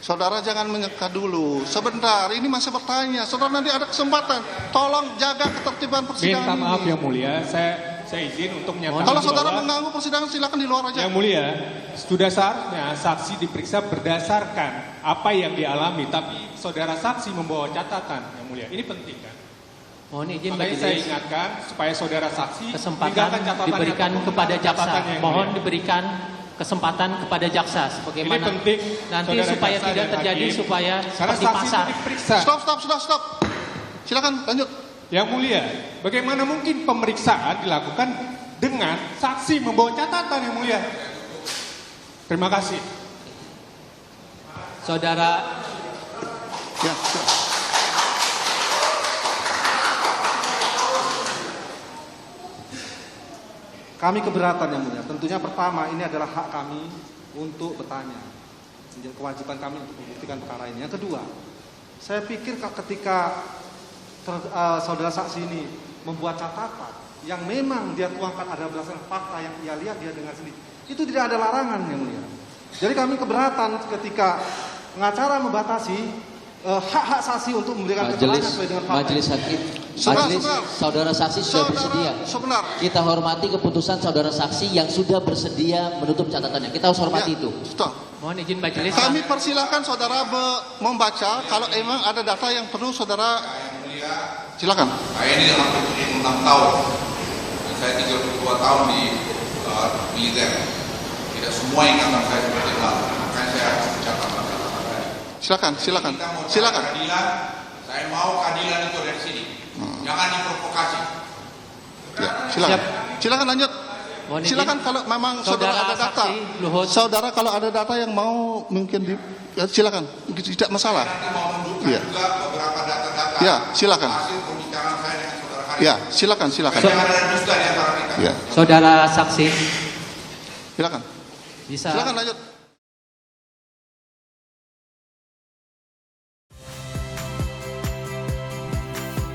Saudara jangan menyeka dulu. Sebentar, ini masih bertanya. Saudara nanti ada kesempatan. Tolong jaga ketertiban persidangan. Minta maaf ini. Yang Mulia, saya izin untuk menyatakan Kalau saudara bahwa mengganggu persidangan silakan di luar aja. Yang Mulia, sudah seharusnya saksi diperiksa berdasarkan apa yang dialami, tapi saudara saksi membawa catatan. Yang Mulia, ini penting kan? Mohon izin Makanya saya majelis, ingatkan supaya saudara saksi kesempatan tinggalkan catatannya diberikan ataupun kepada jaksa. catatannya, Yang Mohon Mulia. diberikan kesempatan kepada jaksa Ini sebagaimana penting, nanti saudara supaya jaksa tidak dan terjadi hakim. supaya Karena seperti saksi pasar. itu diperiksa. Stop. Silakan lanjut. Yang Mulia, bagaimana mungkin pemeriksaan dilakukan dengan saksi membawa catatan, Yang Mulia? Terima kasih. Saudara Ya. Kami keberatan Yang Mulia. Tentunya pertama ini adalah hak kami untuk bertanya. Menjadi kewajiban kami untuk membuktikan perkara ini. Yang kedua, saya pikir ketika saudara saksi ini membuat catatan yang memang dia tuangkan ada berdasarkan fakta yang ia lihat dia dengar sendiri, itu tidak ada larangan Yang Mulia. Jadi kami keberatan ketika pengacara membatasi hak-hak saksi untuk memberikan keterangan sesuai dengan fakta. Majelis hakim, Sebentar, majelis sebentar. saudara saksi sudah bersedia. Sebentar. Kita hormati keputusan saudara saksi yang sudah bersedia menutup catatannya. Kita harus hormati itu. Stop. mohon izin majelis. Kami persilahkan saudara membaca kalau emang ada data yang perlu saudara silakan. Saya ini hampir 76 tahun. Dan saya 32 tahun di militer. Tidak semua ingatan saya seperti itu. Makanya saya catatan. Silakan. Kita mau Silakan. keadilan, saya mau keadilan itu dari sini. Jangan diprovokasi. Ya, silakan. Silakan lanjut. Mohon izin. Silakan kalau memang saudara ada data. saksi Luhut. Saudara kalau ada data yang mau mungkin silakan. Tidak masalah. Nanti mau menunjukkan Iya. juga beberapa data-data. Ya, silakan. Hasil pembicaraan saya dengan saudara Haris. Ya, silakan. Jangan ada dusta di antara kita. Ya, Saudara saksi silakan. bisa Silakan lanjut.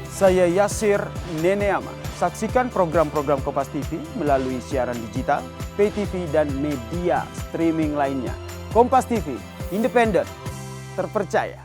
Saya Yasir Neneama. Saksikan program-program Kompas TV melalui siaran digital, pay TV dan media streaming lainnya. Kompas TV, independen, terpercaya.